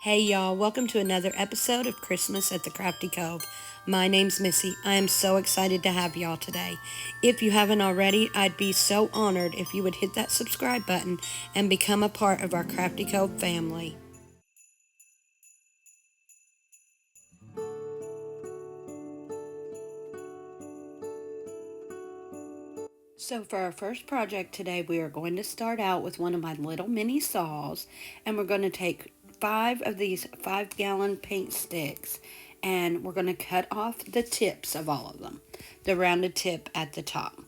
Hey y'all, welcome to another episode of Christmas at the Crafty Cove. My name's Missy. I am so excited to have y'all today. If you haven't already, I'd be so honored if you would hit that subscribe button and become a part of our Crafty Cove family. So for our first project today, we are going to start out with one of my little mini saws, and we're going to take 5 of these 5-gallon paint sticks, and we're going to cut off the tips of all of them, the rounded tip at the top.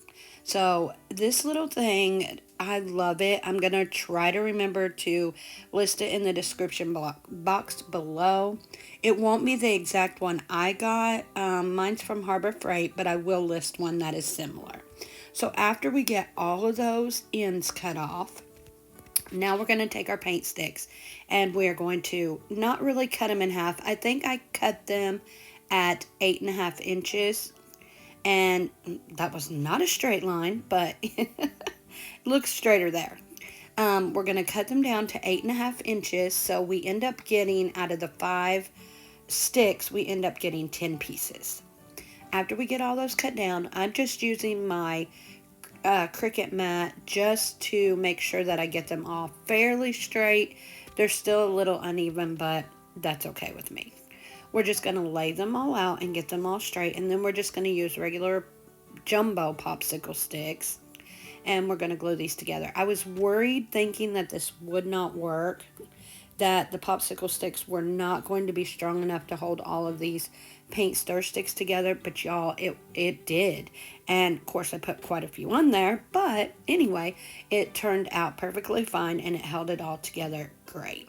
So this little thing, I love it. I'm going to try to remember to list it in the description box below. It won't be the exact one I got. Mine's from Harbor Freight, but I will list one that is similar. So after we get all of those ends cut off, now we're going to take our paint sticks and we're going to not really cut them in half. I think I cut them at 8.5 inches, and that was not a straight line, but it looks straighter there. We're going to cut them down to 8.5 inches, so we end up getting, out of the 5 sticks, we end up getting 10 pieces. After we get all those cut down, I'm just using my Cricut mat just to make sure that I get them all fairly straight. They're still a little uneven, but that's okay with me. We're just going to lay them all out and get them all straight, and then we're just going to use regular jumbo popsicle sticks, and we're going to glue these together. I was worried, thinking that this would not work, that the popsicle sticks were not going to be strong enough to hold all of these paint stir sticks together, but y'all, it did. And of course I put quite a few on there, but anyway, it turned out perfectly fine and it held it all together great.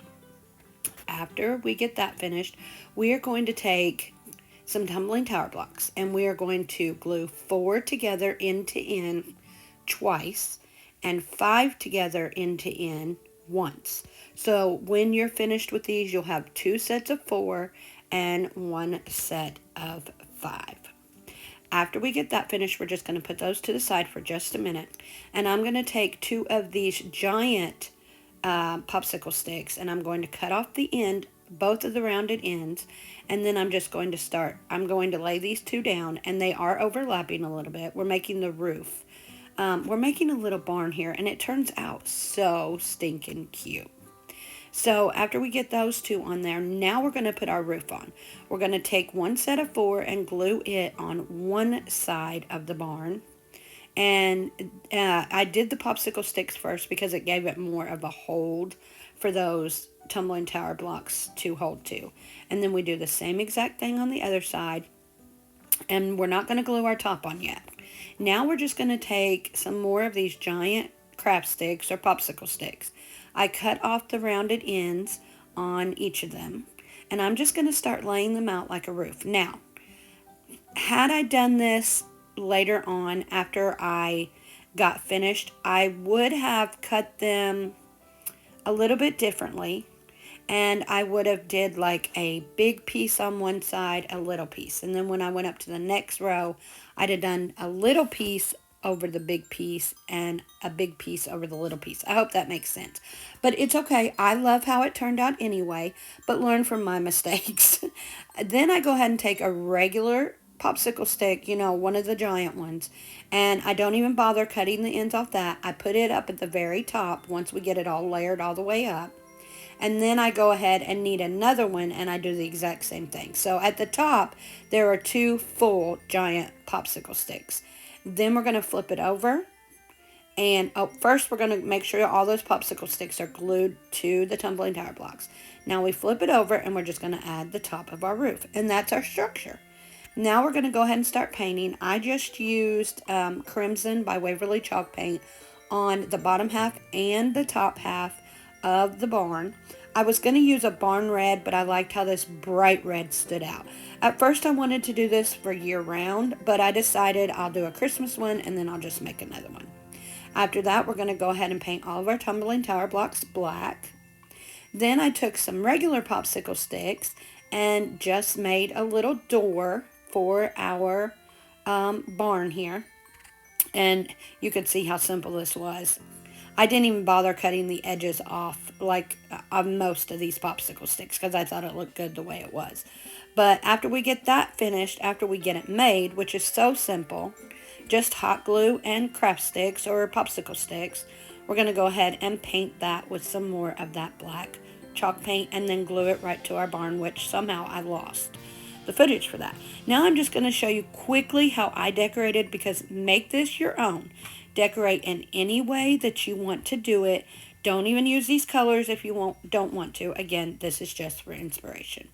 After we get that finished, we are going to take some tumbling tower blocks and we are going to glue 4 together end to end twice and 5 together end to end once. So when you're finished with these, you'll have 2 sets of 4 and 1 set of 5. After we get that finished, we're just going to put those to the side for just a minute. And I'm going to take 2 of these giant popsicle sticks, and I'm going to cut off the end, both of the rounded ends, and then I'm just going to I'm going to lay these 2 down, and they are overlapping a little bit. We're making the roof. We're making a little barn here, and it turns out so stinking cute. So after we get those 2 on there, now we're going to put our roof on. We're going to take 1 set of 4 and glue it on one side of the barn. And I did the popsicle sticks first because it gave it more of a hold for those tumbling tower blocks to hold to. And then we do the same exact thing on the other side. And we're not going to glue our top on yet. Now we're just going to take some more of these giant craft sticks or popsicle sticks. I cut off the rounded ends on each of them, and I'm just going to start laying them out like a roof. Now, had I done this later on after I got finished, I would have cut them a little bit differently, and I would have did like a big piece on one side, a little piece, and then when I went up to the next row, I'd have done a little piece over the big piece and a big piece over the little piece. I hope that makes sense. But it's okay. I love how it turned out anyway, but learn from my mistakes. Then I go ahead and take a regular popsicle stick, one of the giant ones, and I don't even bother cutting the ends off that. I put it up at the very top once we get it all layered all the way up. And then I go ahead and knead another one, and I do the exact same thing. So at the top, there are 2 full giant popsicle sticks. Then we're going to flip it over. And first we're going to make sure all those popsicle sticks are glued to the tumbling tower blocks. Now we flip it over and we're just going to add the top of our roof. And that's our structure. Now we're going to go ahead and start painting. I just used Crimson by Waverly Chalk Paint on the bottom half and the top half of the barn. I was going to use a barn red, but I liked how this bright red stood out. At first I wanted to do this for year round, but I decided I'll do a Christmas one and then I'll just make another one. After that, we're going to go ahead and paint all of our tumbling tower blocks black. Then I took some regular popsicle sticks and just made a little door for our barn here. And you can see how simple this was. I didn't even bother cutting the edges off like on most of these popsicle sticks because I thought it looked good the way it was. But after we get that finished, after we get it made, which is so simple, just hot glue and craft sticks or popsicle sticks, we're going to go ahead and paint that with some more of that black chalk paint and then glue it right to our barn, which somehow I lost the footage for that. Now I'm just going to show you quickly how I decorated, because make this your own. Decorate in any way that you want to do it. Don't even use these colors if you don't want to. Again, this is just for inspiration.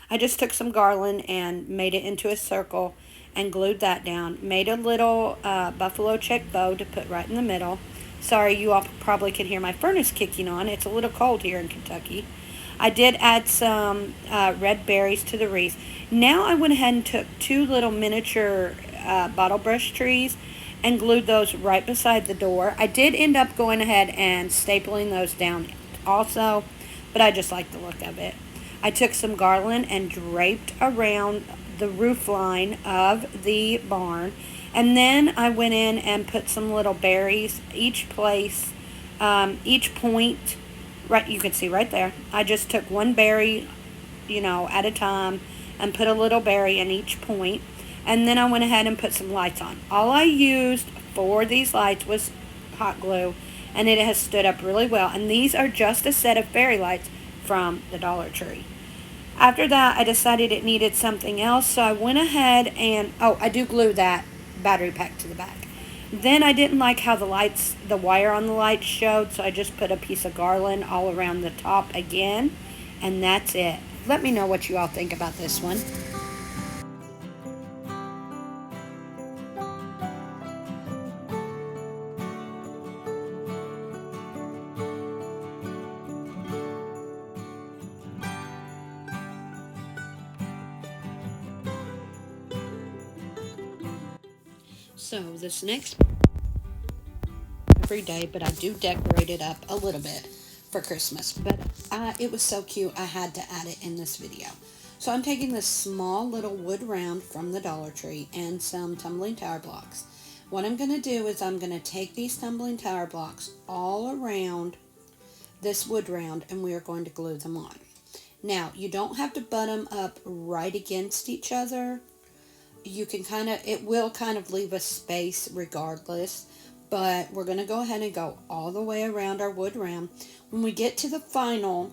I just took some garland and made it into a circle and glued that down. Made a little buffalo check bow to put right in the middle. Sorry, you all probably can hear my furnace kicking on. It's a little cold here in Kentucky. I did add some red berries to the wreath. Now I went ahead and took two little miniature bottle brush trees and glued those right beside the door. I did end up going ahead and stapling those down also, but I just like the look of it. I took some garland and draped around the roof line of the barn, and then I went in and put some little berries each place, each point. Right, you can see right there. I just took one berry, at a time, and put a little berry in each point. And then I went ahead and put some lights on. All I used for these lights was hot glue, and it has stood up really well. And these are just a set of fairy lights from the Dollar Tree. After that, I decided it needed something else, so I went ahead and, I do glue that battery pack to the back. Then I didn't like how the wire on the lights showed, so I just put a piece of garland all around the top again, and that's it. Let me know what you all think about this one. So this next every day, but I do decorate it up a little bit for Christmas. But it was so cute, I had to add it in this video. So I'm taking this small little wood round from the Dollar Tree and some tumbling tower blocks. What I'm going to do is I'm going to take these tumbling tower blocks all around this wood round, and we are going to glue them on. Now, you don't have to butt them up right against each other. You can it will kind of leave a space regardless, but we're going to go ahead and go all the way around our wood round. When we get to the final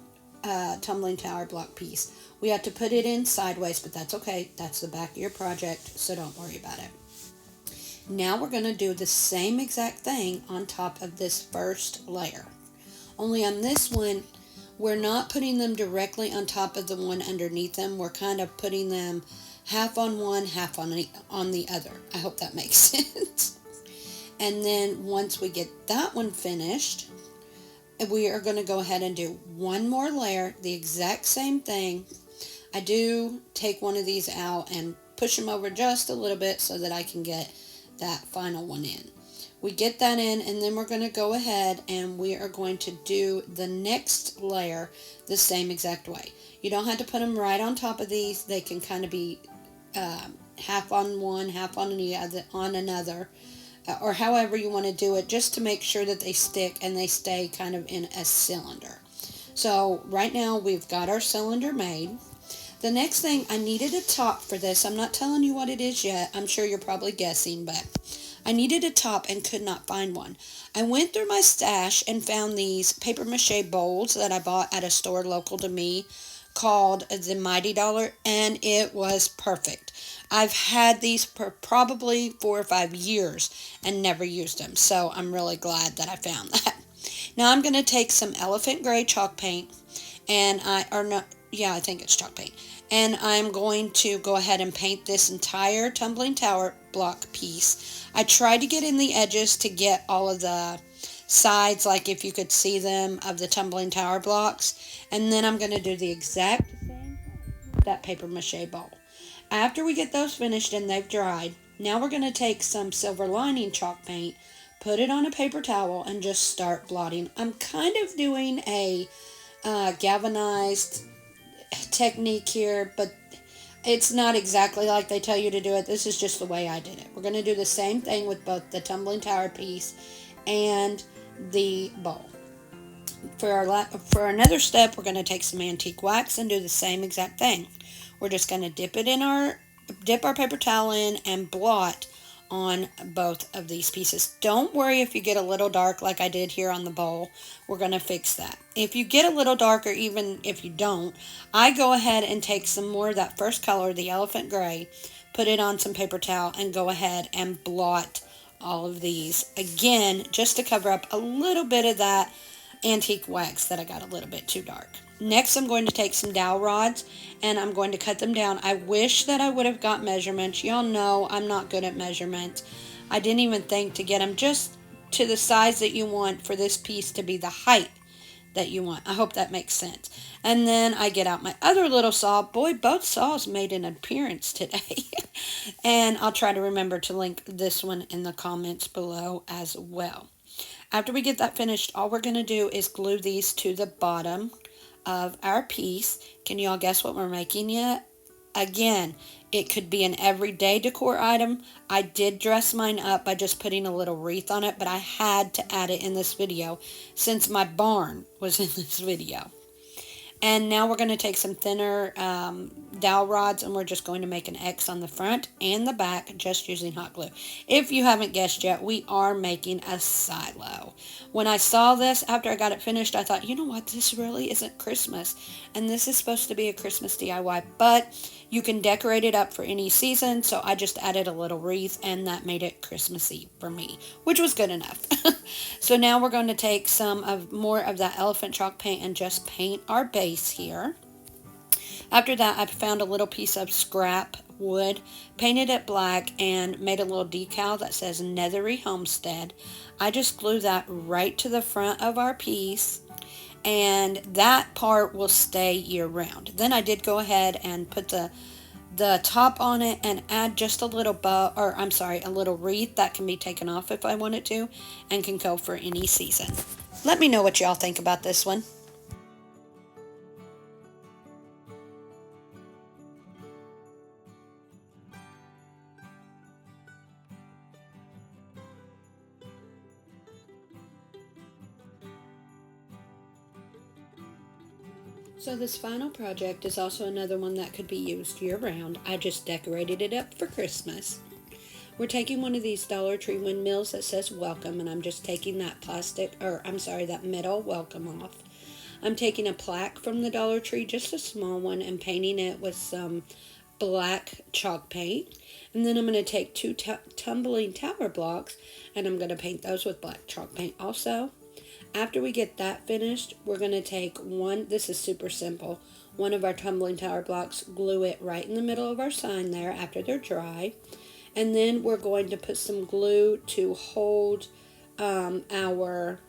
tumbling tower block piece, we have to put it in sideways, but that's okay. That's the back of your project, so don't worry about it. Now we're going to do the same exact thing on top of this first layer. Only on this one, we're not putting them directly on top of the one underneath them. We're kind of putting them half on one, half on the other. I hope that makes sense. And then once we get that one finished, we are going to go ahead and do one more layer, the exact same thing. I do take one of these out and push them over just a little bit so that I can get that final one in. We get that in, and then we're going to go ahead and we are going to do the next layer the same exact way. You don't have to put them right on top of these. They can kind of be half on one, half on the other, on another, or however you want to do it, just to make sure that they stick and they stay kind of in a cylinder. So right now we've got our cylinder made. The next thing, I needed a top for this. I'm not telling you what it is yet. I'm sure you're probably guessing, but I needed a top and could not find one. I went through my stash and found these paper mache bowls that I bought at a store local to me called the Mighty Dollar, and it was perfect. I've had these for probably 4 or 5 years and never used them, so I'm really glad that I found that. Now I'm going to take some elephant gray chalk paint, and I think it's chalk paint. And I'm going to go ahead and paint this entire tumbling tower block piece. I tried to get in the edges to get all of the sides, like if you could see them, of the tumbling tower blocks. And then I'm going to do the exact same with that paper mache bowl. After we get those finished and they've dried, now we're going to take some silver lining chalk paint, put it on a paper towel, and just start blotting. I'm kind of doing a galvanized technique here, but it's not exactly like they tell you to do it. This is just the way I did it. We're going to do the same thing with both the tumbling tower piece and the bowl. For another step, we're going to take some antique wax and do the same exact thing. We're just going to dip our paper towel in and blot on both of these pieces. Don't worry if you get a little dark like I did here on the bowl. We're going to fix that. If you get a little darker, even if you don't, I go ahead and take some more of that first color, the elephant gray, put it on some paper towel and go ahead and blot all of these again, just to cover up a little bit of that antique wax that I got a little bit too dark. Next, I'm going to take some dowel rods and I'm going to cut them down. I wish that I would have got measurements. Y'all know I'm not good at measurements. I didn't even think to get them just to the size that you want for this piece to be the height that you want. I hope that makes sense. And then I get out my other little saw. Boy, both saws made an appearance today. And I'll try to remember to link this one in the comments below as well. After we get that finished, all we're going to do is glue these to the bottom of our piece. Can y'all guess what we're making yet? Again, it could be an everyday decor item. I did dress mine up by just putting a little wreath on it, but I had to add it in this video since my barn was in this video. And now we're going to take some thinner dowel rods and we're just going to make an X on the front and the back just using hot glue. If you haven't guessed yet, we are making a silo. When I saw this after I got it finished, I thought, you know what, this really isn't Christmas. And this is supposed to be a Christmas DIY, but you can decorate it up for any season. So I just added a little wreath and that made it Christmassy for me, which was good enough. So now we're going to take more of that elephant chalk paint and just paint our base here. After that, I found a little piece of scrap wood, painted it black, and made a little decal that says Nethery Homestead. I just glue that right to the front of our piece, and that part will stay year round. Then I did go ahead and put the top on it and add just a little a little wreath that can be taken off if I wanted to and can go for any season. Let me know what y'all think about this one. So this final project is also another one that could be used year round. I just decorated it up for Christmas. We're taking one of these Dollar Tree windmills that says welcome, and I'm just taking that metal welcome off. I'm taking a plaque from the Dollar Tree, just a small one, and painting it with some black chalk paint. And then I'm going to take two tumbling tower blocks, and I'm going to paint those with black chalk paint also. After we get that finished, we're going to take this is super simple, one of our tumbling tower blocks, glue it right in the middle of our sign there after they're dry. And then we're going to put some glue to hold our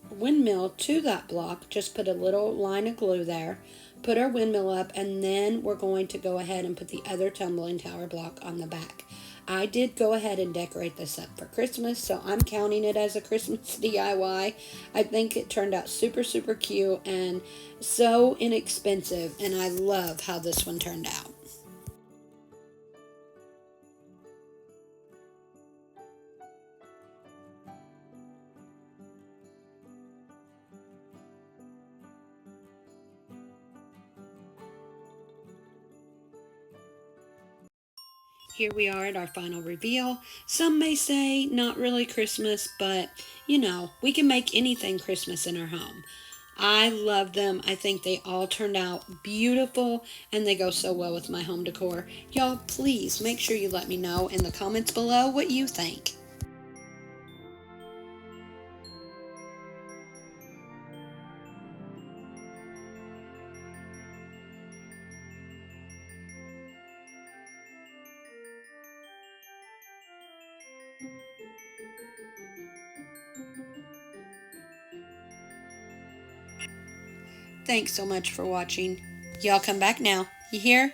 windmill to that block. Just put a little line of glue there, put our windmill up, and then we're going to go ahead and put the other tumbling tower block on the back. I did go ahead and decorate this up for Christmas, so I'm counting it as a Christmas DIY. I think it turned out super, super cute and so inexpensive, and I love how this one turned out. Here we are at our final reveal. Some may say not really Christmas, but you know, we can make anything Christmas in our home. I love them. I think they all turned out beautiful and they go so well with my home decor. Y'all, please make sure you let me know in the comments below what you think. Thanks so much for watching. Y'all come back now. You hear?